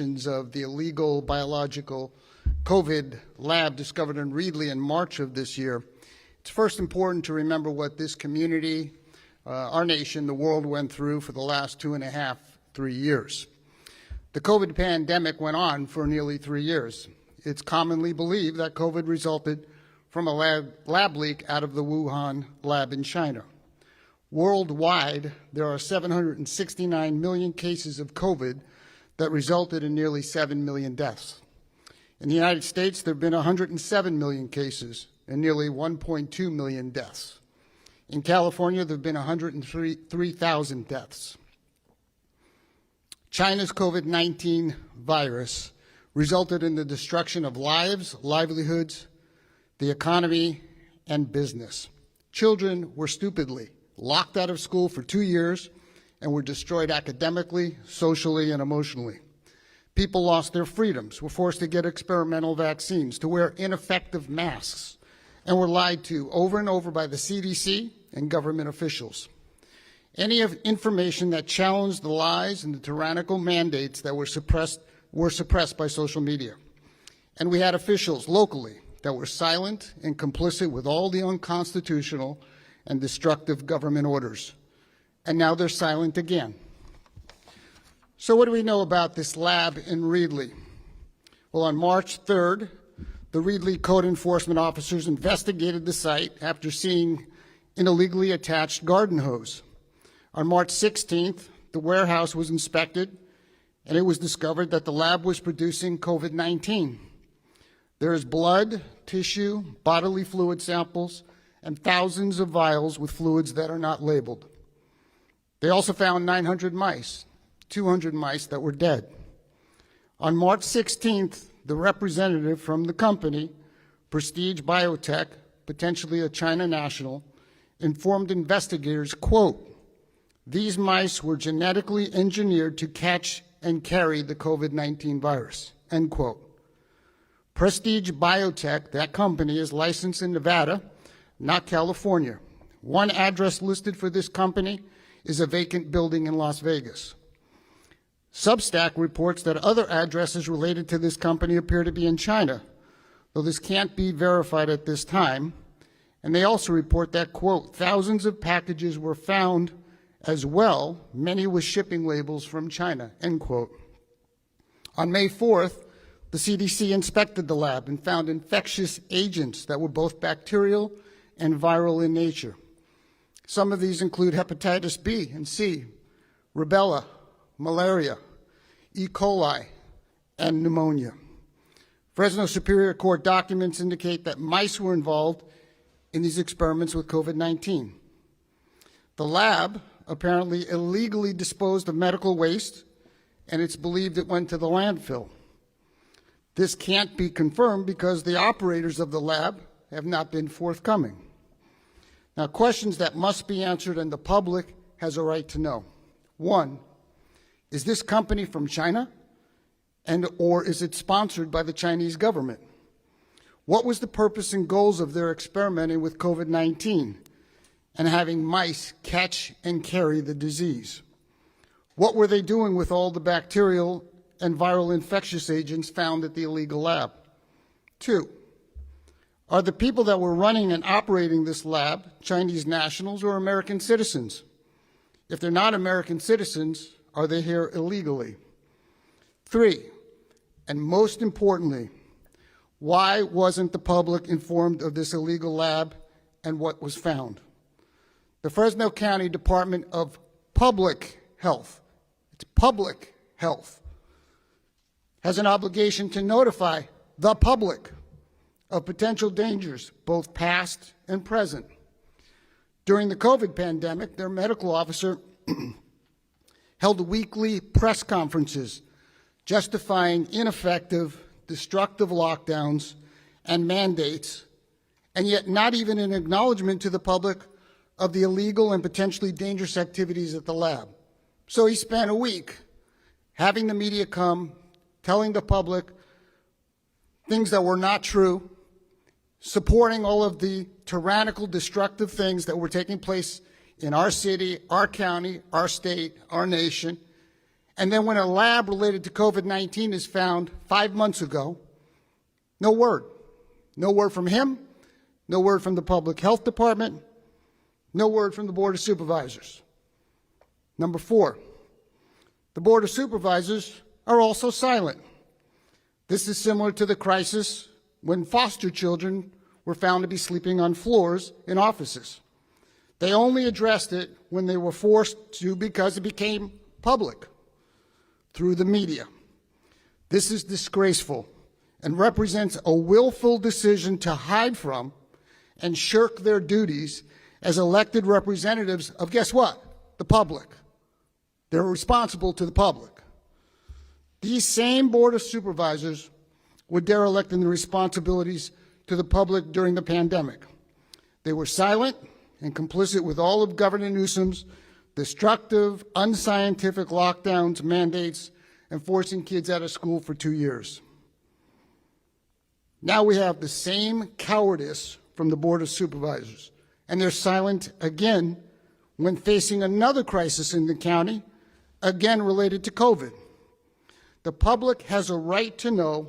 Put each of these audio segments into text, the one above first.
of the illegal biological COVID lab discovered in Reedley in March of this year, it's first important to remember what this community, our nation, the world went through for the last 2.5, 3 years. The COVID pandemic went on for nearly 3 years. It's commonly believed that COVID resulted from a lab leak out of the Wuhan lab in China. Worldwide, there are 769 million cases of COVID that resulted in nearly 7 million deaths. In the United States, there have been 107 million cases and nearly 1.2 million deaths. In California, there have been 103,000 deaths. China's COVID-19 virus resulted in the destruction of lives, livelihoods, the economy, and business. Children were stupidly locked out of school for 2 years and were destroyed academically, socially, and emotionally. People lost their freedoms, were forced to get experimental vaccines, to wear ineffective masks, and were lied to over and over by the CDC and government officials. Any information that challenged the lies and the tyrannical mandates that were suppressed by social media. And we had officials locally that were silent and complicit with all the unconstitutional and destructive government orders. And now they're silent again. So what do we know about this lab in Reedley? Well, on March 3rd, the Reedley code enforcement officers investigated the site after seeing an illegally attached garden hose. On March 16th, the warehouse was inspected, and it was discovered that the lab was producing COVID-19. There is blood, tissue, bodily fluid samples, and thousands of vials with fluids that are not labeled. They also found 900 mice, 200 mice that were dead. On March 16th, the representative from the company, Prestige Biotech, potentially a China national, informed investigators, quote, "These mice were genetically engineered to catch and carry the COVID-19 virus," end quote. Prestige Biotech, that company, is licensed in Nevada, not California. One address listed for this company is a vacant building in Las Vegas. Substack reports that other addresses related to this company appear to be in China, though this can't be verified at this time. And they also report that, quote, "Thousands of packages were found as well, many with shipping labels from China," end quote. On May 4th, the CDC inspected the lab and found infectious agents that were both bacterial and viral in nature. Some of these include hepatitis B and C, rubella, malaria, E. coli, and pneumonia. Fresno Superior Court documents indicate that mice were involved in these experiments with COVID-19. The lab apparently illegally disposed of medical waste, and it's believed it went to the landfill. This can't be confirmed because the operators of the lab have not been forthcoming. Now, questions that must be answered and the public has a right to know. One, is this company from China, or is it sponsored by the Chinese government? What was the purpose and goals of their experimenting with COVID-19 and having mice catch and carry the disease? What were they doing with all the bacterial and viral infectious agents found at the illegal lab? Two, are the people that were running and operating this lab Chinese nationals or American citizens? If they're not American citizens, are they here illegally? Three, and most importantly, why wasn't the public informed of this illegal lab and what was found? The Fresno County Department of Public Health, it's public health, has an obligation to notify the public of potential dangers, both past and present. During the COVID pandemic, their medical officer held weekly press conferences justifying ineffective, destructive lockdowns and mandates, and yet not even an acknowledgement to the public of the illegal and potentially dangerous activities at the lab. So he spent a week having the media come, telling the public things that were not true, supporting all of the tyrannical, destructive things that were taking place in our city, our county, our state, our nation, And then when a lab related to COVID-19 is found 5 months ago, no word. No word from him, no word from the Public Health Department, no word from the Board of Supervisors. Number 4, the Board of Supervisors are also silent. This is similar to the crisis when foster children were found to be sleeping on floors in offices. They only addressed it when they were forced to because it became public through the media. This is disgraceful and represents a willful decision to hide from and shirk their duties as elected representatives of, guess what? The public. They're responsible to the public. These same Board of Supervisors were derelict in their responsibilities to the public during the pandemic. They were silent and complicit with all of Governor Newsom's destructive, unscientific lockdowns, mandates, and forcing kids out of school for 2 years. Now we have the same cowardice from the Board of Supervisors, and they're silent again when facing another crisis in the county, again related to COVID. The public has a right to know,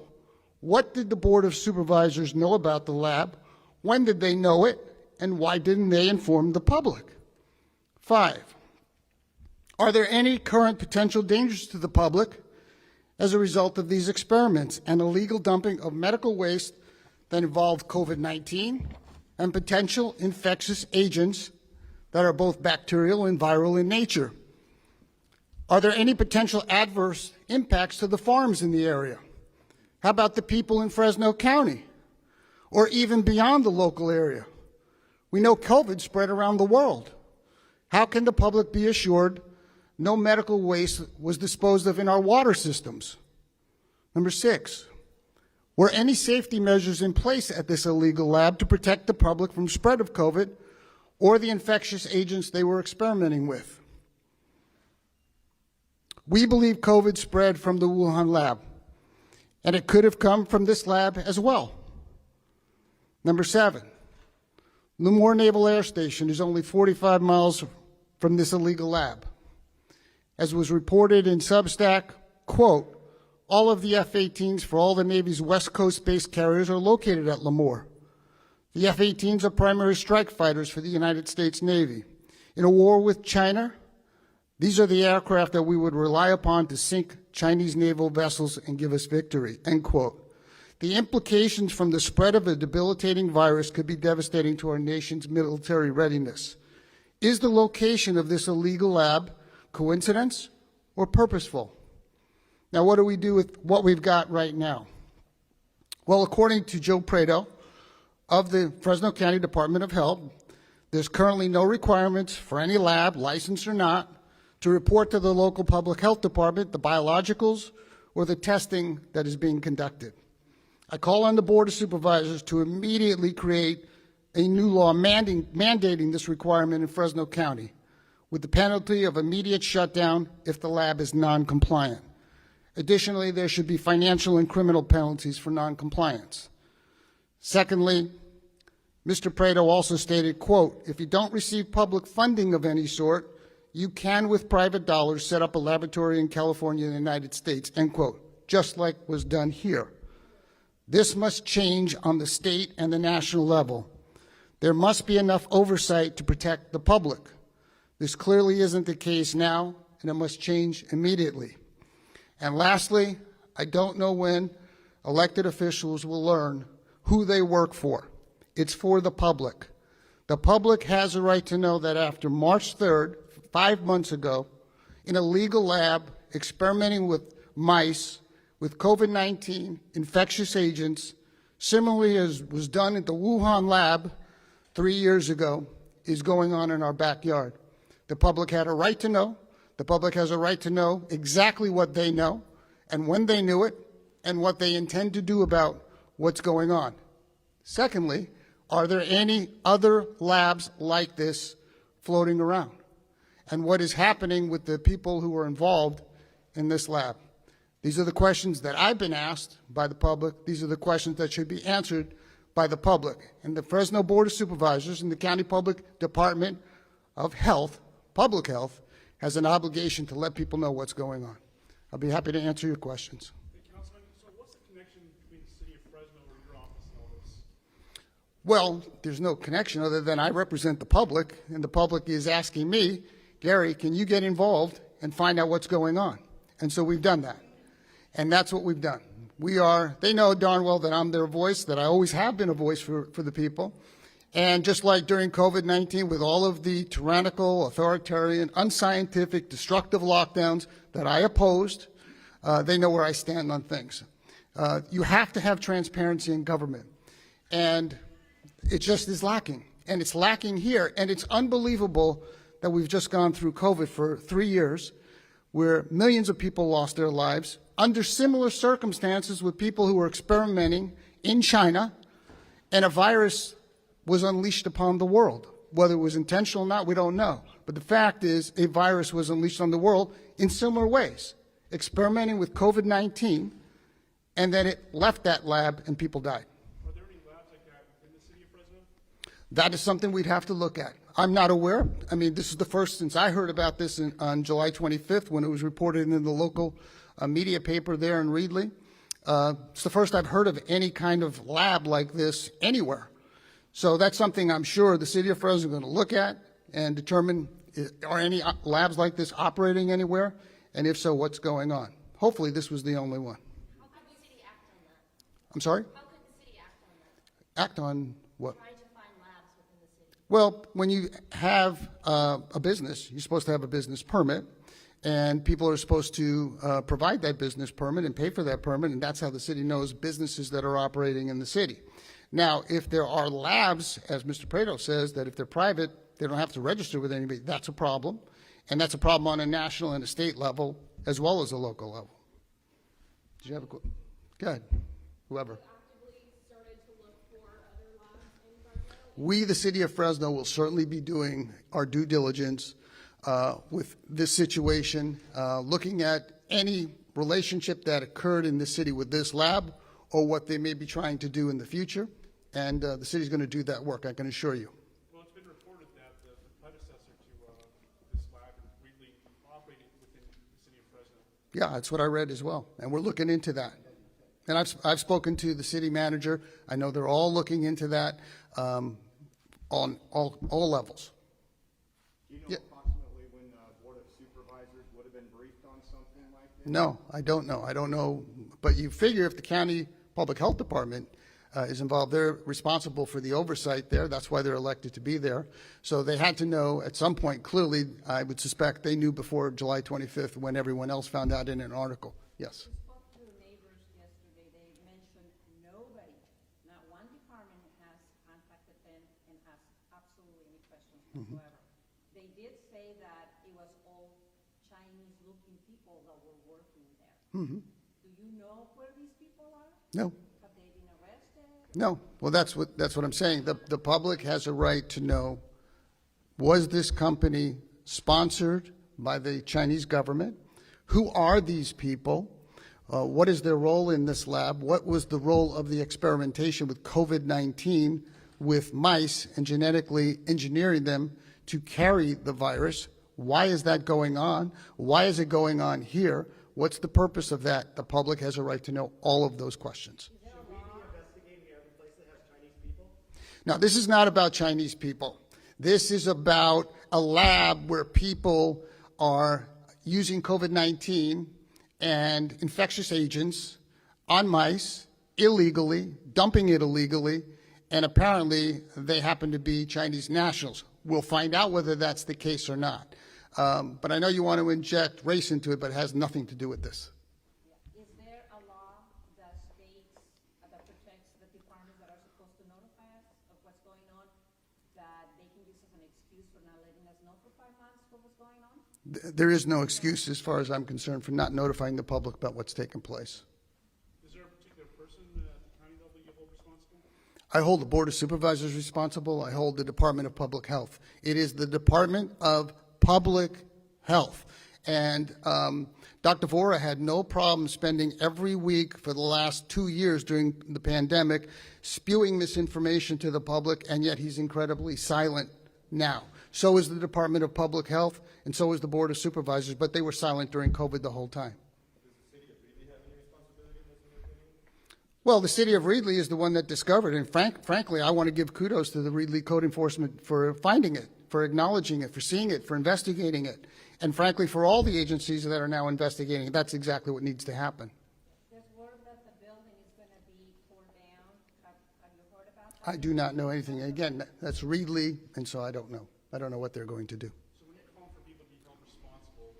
what did the Board of Supervisors know about the lab, when did they know it, and why didn't they inform the public? 5, are there any current potential dangers to the public as a result of these experiments and illegal dumping of medical waste that involve COVID-19 and potential infectious agents that are both bacterial and viral in nature? Are there any potential adverse impacts to the farms in the area? How about the people in Fresno County or even beyond the local area? We know COVID spread around the world. How can the public be assured no medical waste was disposed of in our water systems? Number 6, were any safety measures in place at this illegal lab to protect the public from spread of COVID or the infectious agents they were experimenting with? We believe COVID spread from the Wuhan lab, and it could have come from this lab as well. Number 7, Lemoore Naval Air Station is only 45 miles from this illegal lab. As was reported in Substack, quote, all of the F-18s for all the Navy's West Coast-based carriers are located at Lemoore. The F-18s are primary strike fighters for the United States Navy. In a war with China, these are the aircraft that we would rely upon to sink Chinese naval vessels and give us victory, end quote. The implications from the spread of a debilitating virus could be devastating to our nation's military readiness. Is the location of this illegal lab coincidence or purposeful? Now, what do we do with what we've got right now? Well, according to Joe Prado of the Fresno County Department of Health, there's currently no requirements for any lab, licensed or not, to report to the local public health department the biologicals or the testing that is being conducted. I call on the Board of Supervisors to immediately create a new law mandating this requirement in Fresno County, with the penalty of immediate shutdown if the lab is non-compliant. Additionally, there should be financial and criminal penalties for non-compliance. Secondly, Mr. Prado also stated, quote, if you don't receive public funding of any sort, you can, with private dollars, set up a laboratory in California and the United States, end quote, just like was done here. This must change on the state and the national level. There must be enough oversight to protect the public. This clearly isn't the case now, and it must change immediately. And lastly, I don't know when elected officials will learn who they work for. It's for the public. The public has a right to know that after March 3rd, 5 months ago, in a legal lab experimenting with mice with COVID-19 infectious agents, similarly as was done at the Wuhan lab 3 years ago, is going on in our backyard. The public had a right to know. The public has a right to know exactly what they know and when they knew it and what they intend to do about what's going on. Secondly, are there any other labs like this floating around? And what is happening with the people who are involved in this lab? These are the questions that I've been asked by the public. These are the questions that should be answered by the public. And the Fresno Board of Supervisors and the County Public Department of Health, Public Health, has an obligation to let people know what's going on. I'll be happy to answer your questions. Hey, Councilman, so what's the connection between the city of Fresno or your office and all this? Well, there's no connection other than I represent the public, and the public is asking me, Gary, can you get involved and find out what's going on? And so we've done that. And that's what we've done. They know darn well that I'm their voice, that I always have been a voice for the people. And just like during COVID-19, with all of the tyrannical, authoritarian, unscientific, destructive lockdowns that I opposed, they know where I stand on things. You have to have transparency in government. And it just is lacking. And it's lacking here. And it's unbelievable that we've just gone through COVID for 3 years, where millions of people lost their lives under similar circumstances with people who were experimenting in China, and a virus was unleashed upon the world. Whether it was intentional or not, we don't know. But the fact is, a virus was unleashed on the world in similar ways, experimenting with COVID-19, and then it left that lab and people died. Are there any labs like that within the city of Fresno? That is something we'd have to look at. I'm not aware. I mean, this is the first since I heard about this on July 25th when it was reported in the local media paper there in Reedley. It's the first I've heard of any kind of lab like this anywhere. So that's something I'm sure the city of Fresno is going to look at and determine, are any labs like this operating anywhere? And if so, what's going on? Hopefully this was the only one. How could the city act on that? I'm sorry? How could the city act on that? Act on what? Try to find labs within the city. Well, when you have a business, you're supposed to have a business permit, and people are supposed to provide that business permit and pay for that permit, and that's how the city knows businesses that are operating in the city. Now, if there are labs, as Mr. Prado says, that if they're private, they don't have to register with anybody, that's a problem, and that's a problem on a national and a state level as well as a local level. Did you have a question? Go ahead, whoever. Actively started to look for other labs in Fresno? We, the city of Fresno, will certainly be doing our due diligence with this situation, looking at any relationship that occurred in the city with this lab or what they may be trying to do in the future. And the city's going to do that work, I can assure you. Well, it's been reported that the predecessor to this lab in Reedley operated within the city of Fresno. Yeah, that's what I read as well, and we're looking into that. And I've spoken to the city manager. I know they're all looking into that on all levels. Do you know Yeah. approximately when the Board of Supervisors would have been briefed on something like this? No, I don't know. I don't know. But you figure if the county public health department is involved, they're responsible for the oversight there. That's why they're elected to be there. So they had to know at some point, clearly, I would suspect they knew before July 25th when everyone else found out in an article. Yes. We spoke to the neighbors yesterday. They mentioned nobody, not one department has contacted them and asked absolutely any questions whatsoever. They did say that it was all Chinese-looking people that were working there. Do you know where these people are? No. Have they been arrested? No. Well, that's what I'm saying. The public has a right to know, was this company sponsored by the Chinese government? Who are these people? What is their role in this lab? What was the role of the experimentation with COVID-19 with mice and genetically engineering them to carry the virus? Why is that going on? Why is it going on here? What's the purpose of that? The public has a right to know all of those questions. Should we be investigating every place that has Chinese people? Now, this is not about Chinese people. This is about a lab where people are using COVID-19 and infectious agents on mice illegally, dumping it illegally, and apparently they happen to be Chinese nationals. We'll find out whether that's the case or not. But I know you want to inject race into it, but it has nothing to do with this. Is there a law that states, that protects the departments that are supposed to notify us of what's going on, that they can use as an excuse for not letting us know for 5 months what was going on? There is no excuse, as far as I'm concerned, for not notifying the public about what's taken place. Is there a particular person at the county level you hold responsible? I hold the Board of Supervisors responsible. I hold the Department of Public Health. It is the Department of Public Health. And Dr. Vora had no problem spending every week for the last 2 years during the pandemic spewing misinformation to the public, and yet he's incredibly silent now. So is the Department of Public Health, and so is the Board of Supervisors, but they were silent during COVID the whole time. Does Well, the city of Reedley is the one that discovered, and frankly, I want to give kudos to the Reedley Code Enforcement for finding it, for acknowledging it, for seeing it, for investigating it, and frankly, for all the agencies that are now investigating it. That's exactly what needs to happen. There's word that the building is gonna be torn down. Have you heard about that? I do not know anything. Again, that's Reedley, and so I don't know. I don't know what they're going to do. So when you're calling for people to be held responsible,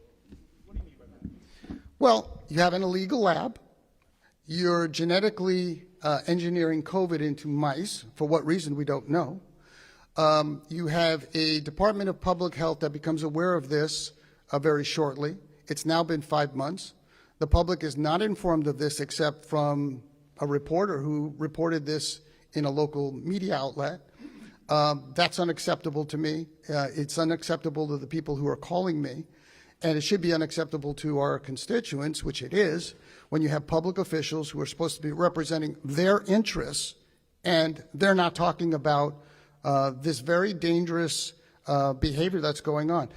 what do you mean by that? Well, you have an illegal lab. You're genetically engineering COVID into mice. For what reason, we don't know. You have a Department of Public Health that becomes aware of this very shortly. It's now been 5 months. The public is not informed of this except from a reporter who reported this in a local media outlet. That's unacceptable to me. It's unacceptable to the people who are calling me. And it should be unacceptable to our constituents, which it is, when you have public officials who are supposed to be representing their interests, and they're not talking about this very dangerous behavior that's going on.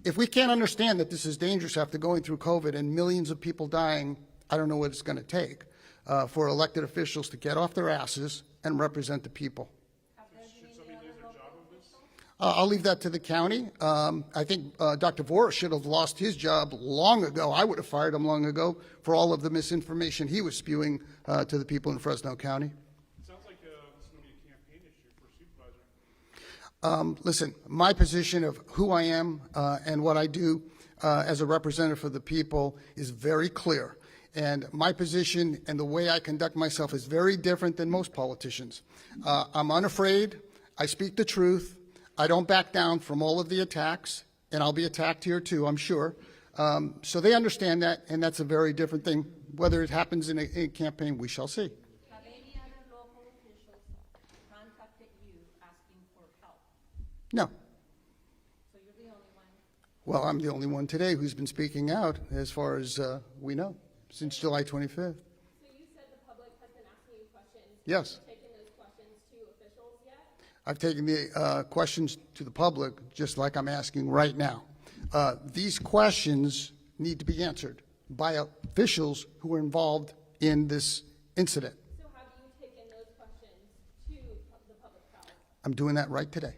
If we can't understand that this is dangerous after going through COVID and millions of people dying, I don't know what it's going to take for elected officials to get off their asses and represent the people. Should somebody lose their job over this? I'll leave that to the county. I think Dr. Voris should have lost his job long ago. I would have fired him long ago for all of the misinformation he was spewing to the people in Fresno County. It sounds like this is going to be a campaign issue for a supervisor. Listen, my position of who I am and what I do as a representative for the people is very clear. And my position and the way I conduct myself is very different than most politicians. I'm unafraid. I speak the truth. I don't back down from all of the attacks, and I'll be attacked here too, I'm sure. So they understand that, and that's a very different thing. Whether it happens in a campaign, we shall see. Have any other local officials contacted you asking for help? No. So you're the only one? Well, I'm the only one today who's been speaking out as far as we know, since July 25th. So you said the public has been asking you questions. Yes. Have you taken those questions to officials yet? I've taken the questions to the public just like I'm asking right now. These questions need to be answered by officials who are involved in this incident. So have you taken those questions to the public health? I'm doing that right today.